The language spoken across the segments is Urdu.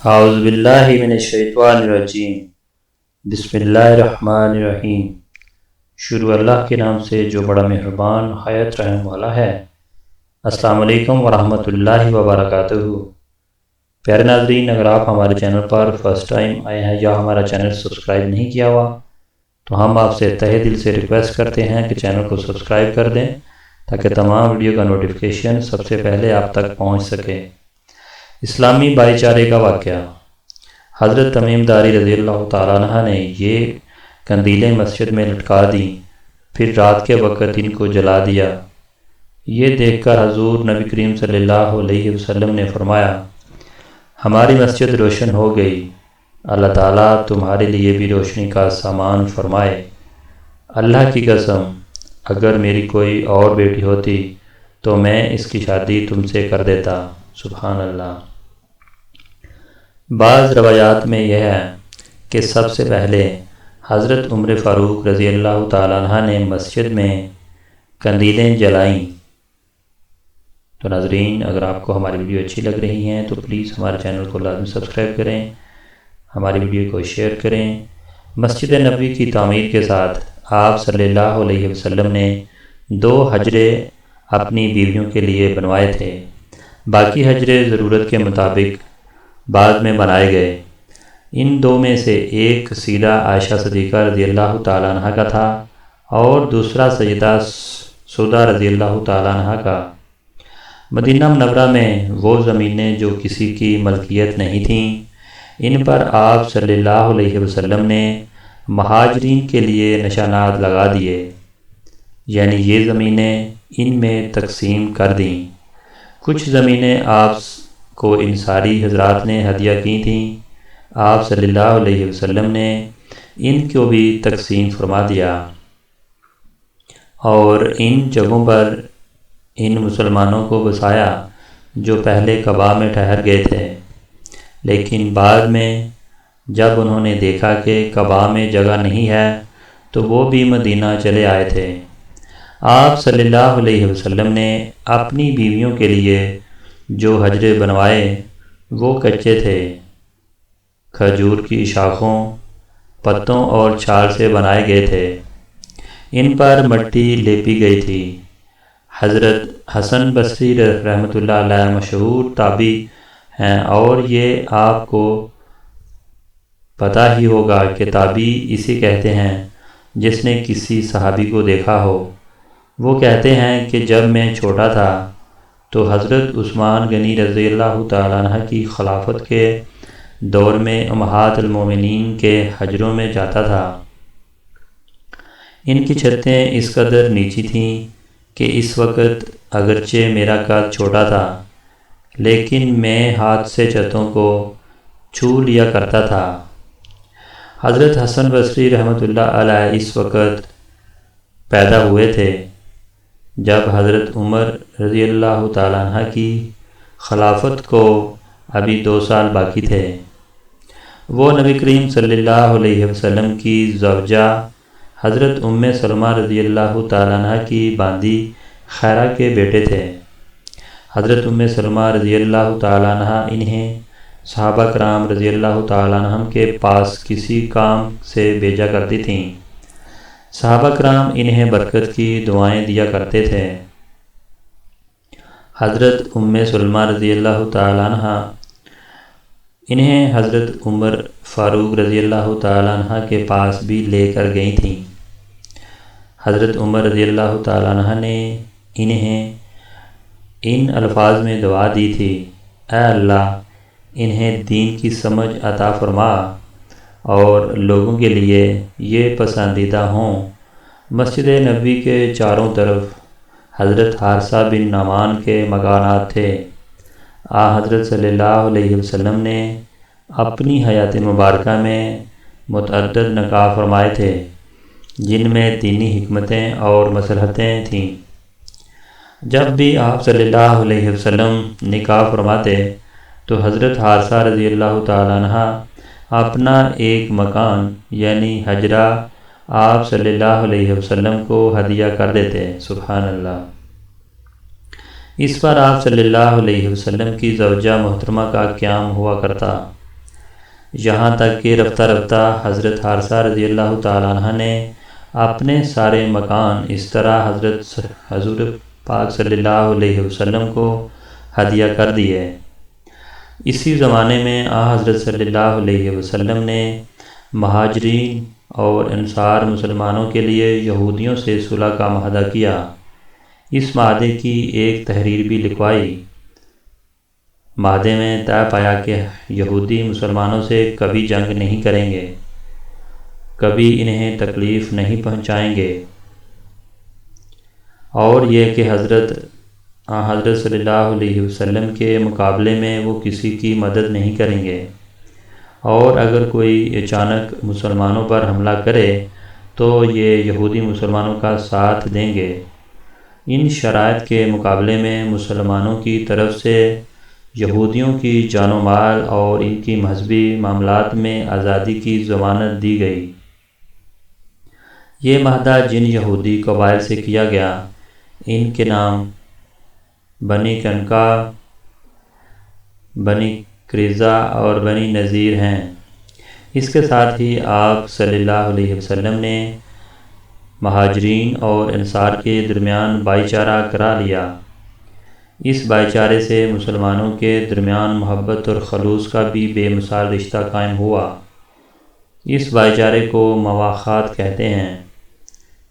اعوذ باللہ من الشیطان الرجیم۔ بسم اللہ الرحمن الرحیم۔ شروع اللہ کے نام سے جو بڑا مہربان نہایت رحم والا ہے۔ السلام علیکم ورحمۃ اللہ وبرکاتہ۔ پیارے ناظرین، اگر آپ ہمارے چینل پر فرسٹ ٹائم آئے ہیں یا ہمارا چینل سبسکرائب نہیں کیا ہوا تو ہم آپ سے تہہ دل سے ریکویسٹ کرتے ہیں کہ چینل کو سبسکرائب کر دیں تاکہ تمام ویڈیو کا نوٹیفیکیشن سب سے پہلے آپ تک پہنچ سکے۔ اسلامی بھائی چارے کا واقعہ۔ حضرت تمیم داری رضی اللہ تعالیٰ عنہ نے یہ قندیلیں مسجد میں لٹکا دیں، پھر رات کے وقت ان کو جلا دیا۔ یہ دیکھ کر حضور نبی کریم صلی اللہ علیہ وسلم نے فرمایا، ہماری مسجد روشن ہو گئی، اللہ تعالیٰ تمہارے لیے بھی روشنی کا سامان فرمائے۔ اللہ کی قسم، اگر میری کوئی اور بیٹی ہوتی تو میں اس کی شادی تم سے کر دیتا۔ سبحان اللہ۔ بعض روایات میں یہ ہے کہ سب سے پہلے حضرت عمر فاروق رضی اللہ تعالیٰ عنہ نے مسجد میں قندیلیں جلائیں۔ تو ناظرین، اگر آپ کو ہماری ویڈیو اچھی لگ رہی ہیں تو پلیز ہمارے چینل کو لازمی سبسکرائب کریں، ہماری ویڈیو کو شیئر کریں۔ مسجد نبوی کی تعمیر کے ساتھ آپ صلی اللہ علیہ وسلم نے 2 حجرے اپنی بیویوں کے لیے بنوائے تھے، باقی حجرے ضرورت کے مطابق بعد میں بنائے گئے۔ ان 2 میں سے ایک سیدہ عائشہ صدیقہ رضی اللہ تعالیٰ عنہ کا تھا اور دوسرا سیدہ سودا رضی اللہ تعالیٰ عنہ کا۔ مدینہ منورہ میں وہ زمینیں جو کسی کی ملکیت نہیں تھیں، ان پر آپ صلی اللہ علیہ وسلم نے مہاجرین کے لیے نشانات لگا دیے، یعنی یہ زمینیں ان میں تقسیم کر دیں۔ کچھ زمینیں آپ کو انصاری حضرات نے ہدیہ کی تھیں، آپ صلی اللہ علیہ وسلم نے ان کو بھی تقسیم فرما دیا، اور ان جگہوں پر ان مسلمانوں کو بسایا جو پہلے قباء میں ٹھہر گئے تھے، لیکن بعد میں جب انہوں نے دیکھا کہ قباء میں جگہ نہیں ہے تو وہ بھی مدینہ چلے آئے تھے۔ آپ صلی اللہ علیہ وسلم نے اپنی بیویوں کے لیے جو حجرے بنوائے وہ کچے تھے، کھجور کی شاخوں، پتوں اور چھال سے بنائے گئے تھے، ان پر مٹی لیپی گئی تھی۔ حضرت حسن بصری رحمۃ اللہ علیہ مشہور تابعی ہیں، اور یہ آپ کو پتہ ہی ہوگا کہ تابعی اسے کہتے ہیں جس نے کسی صحابی کو دیکھا ہو۔ وہ کہتے ہیں کہ جب میں چھوٹا تھا تو حضرت عثمان غنی رضی اللہ تعالیٰ عنہ کی خلافت کے دور میں امہات المومنین کے حجروں میں جاتا تھا۔ ان کی چھتیں اس قدر نیچی تھیں کہ اس وقت اگرچہ میرا قد چھوٹا تھا لیکن میں ہاتھ سے چھتوں کو چھو لیا کرتا تھا۔ حضرت حسن بصری رحمۃ اللہ علیہ اس وقت پیدا ہوئے تھے جب حضرت عمر رضی اللہ تعالیٰ عنہ کی خلافت کو ابھی 2 سال باقی تھے۔ وہ نبی کریم صلی اللہ علیہ وسلم کی زوجہ حضرت سلمہ رضی اللہ تعالیٰ عنہ کی باندی خیرہ کے بیٹے تھے۔ حضرت سلمہ رضی اللہ تعالیٰ عنہ انہیں صحابہ کرام رضی اللہ تعالیٰ عنہ کے پاس کسی کام سے بھیجا کرتی تھیں۔ صحابہ کرام انہیں برکت کی دعائیں دیا کرتے تھے۔ حضرت سلمہ رضی اللہ تعالیٰ عنہ انہیں حضرت عمر فاروق رضی اللہ تعالیٰ عنہ کے پاس بھی لے کر گئی تھیں۔ حضرت عمر رضی اللہ تعالیٰ عنہ نے انہیں ان الفاظ میں دعا دی تھی، اے اللہ انہیں دین کی سمجھ عطا فرما اور لوگوں کے لیے یہ پسندیدہ ہوں۔ مسجد نبوی کے چاروں طرف حضرت حارثہ بن نعمان کے مکانات تھے۔ حضرت صلی اللہ علیہ وسلم نے اپنی حیات مبارکہ میں متعدد نکاح فرمائے تھے جن میں دینی حکمتیں اور مصلحتیں تھیں۔ جب بھی آپ صلی اللہ علیہ وسلم نکاح فرماتے تو حضرت حارثہ رضی اللہ تعالیٰ عنہ اپنا ایک مکان یعنی حجرہ آپ صلی اللہ علیہ وسلم کو ہدیہ کر دیتے۔ سبحان اللہ۔ اس پر آپ صلی اللہ علیہ وسلم کی زوجہ محترمہ کا قیام ہوا کرتا۔ یہاں تک کہ رفتہ رفتہ حضرت حارثہ رضی اللہ تعالیٰ عنہ نے اپنے سارے مکان اس طرح حضور پاک صلی اللہ علیہ وسلم کو ہدیہ کر دیے۔ اسی زمانے میں حضرت صلی اللہ علیہ وسلم نے مہاجرین اور انصار مسلمانوں کے لیے یہودیوں سے صلح کا معاہدہ کیا۔ اس معاہدے کی ایک تحریر بھی لکھوائی۔ معاہدے میں طے پایا کہ یہودی مسلمانوں سے کبھی جنگ نہیں کریں گے، کبھی انہیں تکلیف نہیں پہنچائیں گے، اور یہ کہ حضرت صلی اللہ علیہ وسلم کے مقابلے میں وہ کسی کی مدد نہیں کریں گے، اور اگر کوئی اچانک مسلمانوں پر حملہ کرے تو یہ یہودی مسلمانوں کا ساتھ دیں گے۔ ان شرائط کے مقابلے میں مسلمانوں کی طرف سے یہودیوں کی جان و مال اور ان کی مذہبی معاملات میں آزادی کی ضمانت دی گئی۔ یہ معاہدہ جن یہودی قبائل سے کیا گیا ان کے نام بنی کنکا، بنی قریظہ اور بنی نذیر ہیں۔ اس کے ساتھ ہی آپ صلی اللہ علیہ وسلم نے مہاجرین اور انصار کے درمیان بھائی چارہ کرا لیا۔ اس بھائی چارے سے مسلمانوں کے درمیان محبت اور خلوص کا بھی بے مثال رشتہ قائم ہوا۔ اس بھائی چارے کو مواخات کہتے ہیں۔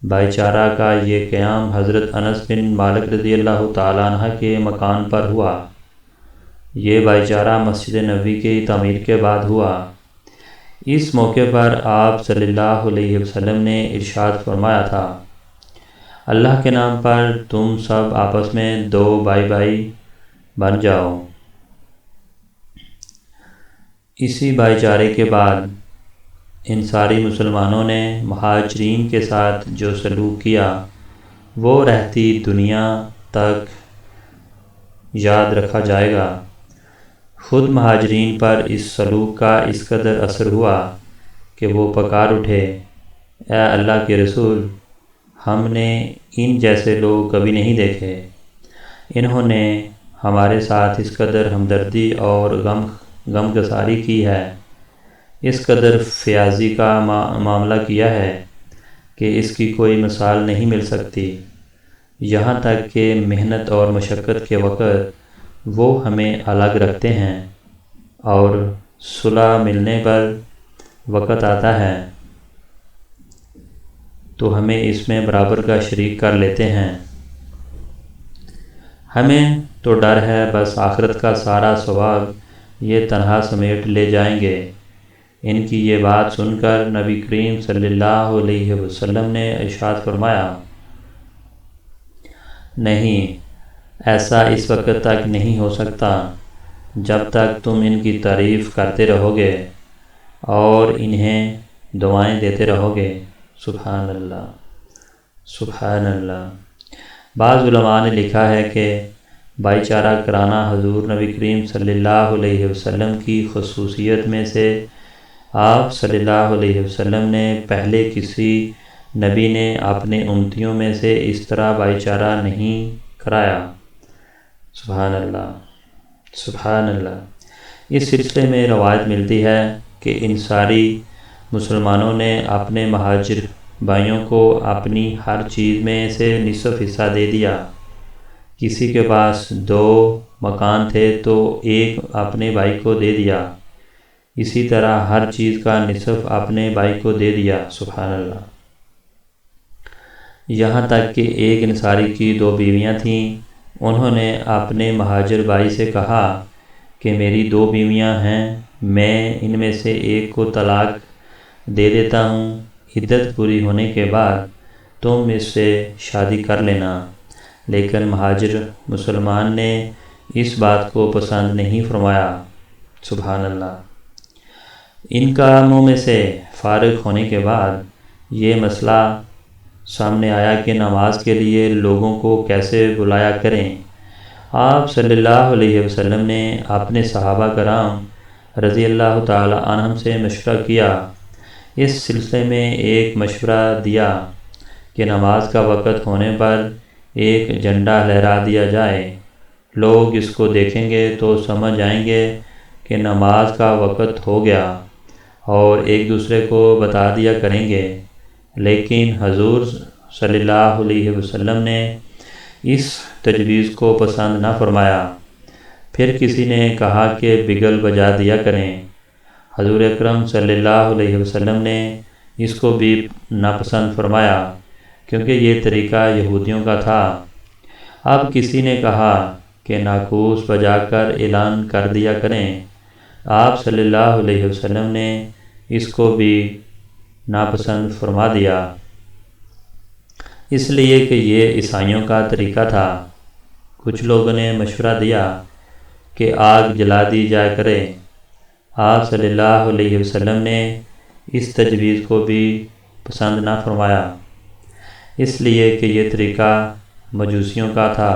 بھائی چارہ کا یہ قیام حضرت انس بن مالک رضی اللہ تعالیٰ عنہ کے مکان پر ہوا۔ یہ بھائی چارہ مسجد نبوی کی تعمیر کے بعد ہوا۔ اس موقع پر آپ صلی اللہ علیہ وسلم نے ارشاد فرمایا تھا، اللہ کے نام پر تم سب آپس میں دو بھائی بھائی بن جاؤ۔ اسی بھائی چارے کے بعد انصاری مسلمانوں نے مہاجرین کے ساتھ جو سلوک کیا وہ رہتی دنیا تک یاد رکھا جائے گا۔ خود مہاجرین پر اس سلوک کا اس قدر اثر ہوا کہ وہ پکار اٹھے، اے اللہ کے رسول، ہم نے ان جیسے لوگ کبھی نہیں دیکھے۔ انہوں نے ہمارے ساتھ اس قدر ہمدردی اور غم گساری کی ہے، اس قدر فیاضی کا معاملہ کیا ہے کہ اس کی کوئی مثال نہیں مل سکتی۔ یہاں تک کہ محنت اور مشقت کے وقت وہ ہمیں الگ رکھتے ہیں، اور صلح ملنے پر وقت آتا ہے تو ہمیں اس میں برابر کا شریک کر لیتے ہیں۔ ہمیں تو ڈر ہے بس آخرت کا سارا ثواب یہ تنہا سمیٹ لے جائیں گے۔ ان کی یہ بات سن کر نبی کریم صلی اللہ علیہ وسلم نے ارشاد فرمایا، نہیں، ایسا اس وقت تک نہیں ہو سکتا جب تک تم ان کی تعریف کرتے رہو گے اور انہیں دعائیں دیتے رہو گے۔ سبحان اللہ، سبحان اللہ۔ بعض علماء نے لکھا ہے کہ بھائی چارہ کرانا حضور نبی کریم صلی اللہ علیہ وسلم کی خصوصیت میں سے آپ صلی اللہ علیہ وسلم نے پہلے کسی نبی نے اپنے امتیوں میں سے اس طرح بھائی چارہ نہیں کرایا۔ سبحان اللہ، سبحان اللہ۔ اس سلسلے میں روایت ملتی ہے کہ انصاری مسلمانوں نے اپنے مہاجر بھائیوں کو اپنی ہر چیز میں سے نصف حصہ دے دیا۔ کسی کے پاس 2 مکان تھے تو ایک اپنے بھائی کو دے دیا، اسی طرح ہر چیز کا نصف اپنے بھائی کو دے دیا۔ سبحان اللہ۔ یہاں تک کہ ایک انصاری کی 2 بیویاں تھیں، انہوں نے اپنے مہاجر بھائی سے کہا کہ میری 2 بیویاں ہیں، میں ان میں سے ایک کو طلاق دے دیتا ہوں، عدت پوری ہونے کے بعد تم اس سے شادی کر لینا۔ لیکن مہاجر مسلمان نے اس بات کو پسند نہیں فرمایا۔ سبحان اللہ۔ ان کاموں میں سے فارغ ہونے کے بعد یہ مسئلہ سامنے آیا کہ نماز کے لیے لوگوں کو کیسے بلایا کریں۔ آپ صلی اللہ علیہ وسلم نے اپنے صحابہ کرام رضی اللہ تعالی عنہم سے مشورہ کیا۔ اس سلسلے میں ایک مشورہ دیا کہ نماز کا وقت ہونے پر ایک جھنڈا لہرا دیا جائے، لوگ اس کو دیکھیں گے تو سمجھ آئیں گے کہ نماز کا وقت ہو گیا اور ایک دوسرے کو بتا دیا کریں گے، لیکن حضور صلی اللہ علیہ وسلم نے اس تجویز کو پسند نہ فرمایا۔ پھر کسی نے کہا کہ بگل بجا دیا کریں۔ حضور اکرم صلی اللہ علیہ وسلم نے اس کو بھی ناپسند فرمایا، کیونکہ یہ طریقہ یہودیوں کا تھا۔ اب کسی نے کہا کہ ناقوس بجا کر اعلان کر دیا کریں۔ آپ صلی اللہ علیہ وسلم نے اس کو بھی ناپسند فرما دیا، اس لیے کہ یہ عیسائیوں کا طریقہ تھا۔ کچھ لوگوں نے مشورہ دیا کہ آگ جلا دی جائے کرے۔ آپ صلی اللہ علیہ وسلم نے اس تجویز کو بھی پسند نہ فرمایا، اس لیے کہ یہ طریقہ مجوسیوں کا تھا۔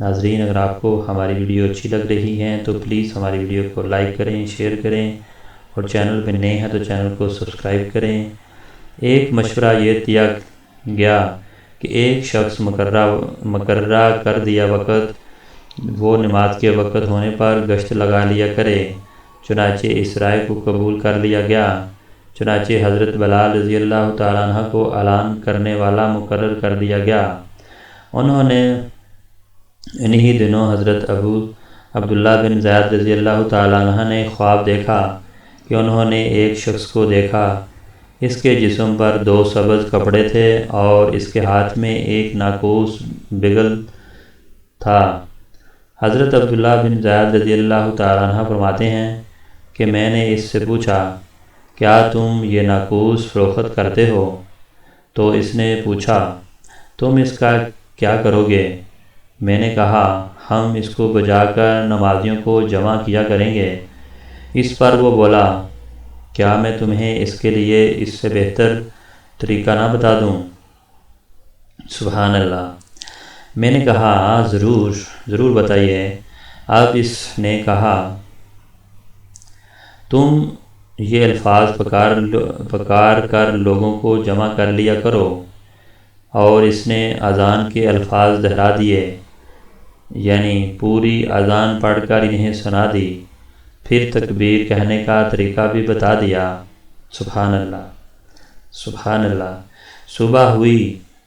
ناظرین، اگر آپ کو ہماری ویڈیو اچھی لگ رہی ہے تو پلیز ہماری ویڈیو کو لائک کریں، شیئر کریں، اور چینل پہ نئے ہیں تو چینل کو سبسکرائب کریں۔ ایک مشورہ یہ دیا گیا کہ ایک شخص مقررہ کر دیا وقت، وہ نماز کے وقت ہونے پر گشت لگا لیا کرے۔ چنانچہ اس رائے کو قبول کر لیا گیا۔ چنانچہ حضرت بلال رضی اللہ تعالیٰ عنہ کو اعلان کرنے والا مقرر کر دیا گیا۔ انہوں نے انہی دنوں حضرت عبداللہ بن زید رضی اللہ تعالیٰ عنہ نے خواب دیکھا کہ انہوں نے ایک شخص کو دیکھا، اس کے جسم پر 2 سبز کپڑے تھے اور اس کے ہاتھ میں ایک ناقوس بگل تھا۔ حضرت عبداللہ بن زید رضی اللہ تعالیٰ عنہ فرماتے ہیں کہ میں نے اس سے پوچھا، کیا تم یہ ناقوس فروخت کرتے ہو؟ تو اس نے پوچھا، تم اس کا کیا کرو گے؟ میں نے کہا، ہم اس کو بجا کر نمازیوں کو جمع کیا کریں گے۔ اس پر وہ بولا، کیا میں تمہیں اس کے لیے اس سے بہتر طریقہ نہ بتا دوں؟ سبحان اللہ۔ میں نے کہا، ضرور بتائیے۔ اب اس نے کہا، تم یہ الفاظ پکار کر لوگوں کو جمع کر لیا کرو۔ اور اس نے اذان کے الفاظ دہرا دیے، یعنی پوری اذان پڑھ کر انہیں سنا دی، پھر تکبیر کہنے کا طریقہ بھی بتا دیا۔ سبحان اللہ، سبحان اللہ۔ صبح ہوئی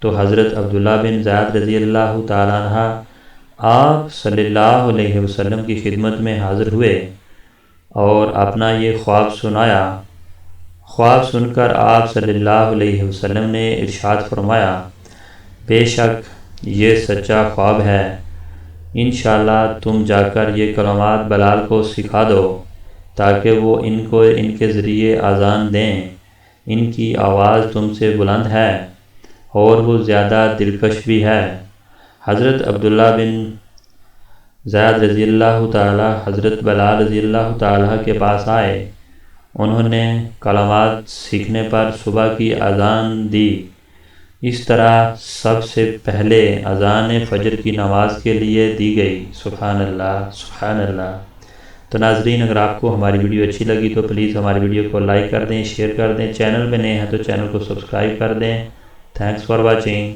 تو حضرت عبداللہ بن زید رضی اللہ تعالیٰ عنہ آپ صلی اللہ علیہ وسلم کی خدمت میں حاضر ہوئے اور اپنا یہ خواب سنایا۔ خواب سن کر آپ صلی اللہ علیہ وسلم نے ارشاد فرمایا، بے شک یہ سچا خواب ہے، انشاءاللہ تم جا کر یہ کلمات بلال کو سکھا دو تاکہ وہ ان کے ذریعے اذان دیں۔ ان کی آواز تم سے بلند ہے اور وہ زیادہ دلکش بھی ہے۔ حضرت عبداللہ بن زید رضی اللہ تعالیٰ حضرت بلال رضی اللہ تعالیٰ کے پاس آئے۔ انہوں نے کلمات سیکھنے پر صبح کی اذان دی۔ اس طرح سب سے پہلے اذان فجر کی نماز کے لیے دی گئی۔ سبحان اللہ، سبحان اللہ۔ تو ناظرین، اگر آپ کو ہماری ویڈیو اچھی لگی تو پلیز ہماری ویڈیو کو لائک کر دیں، شیئر کر دیں، چینل پہ نئے ہیں تو چینل کو سبسکرائب کر دیں۔ Thanks for watching.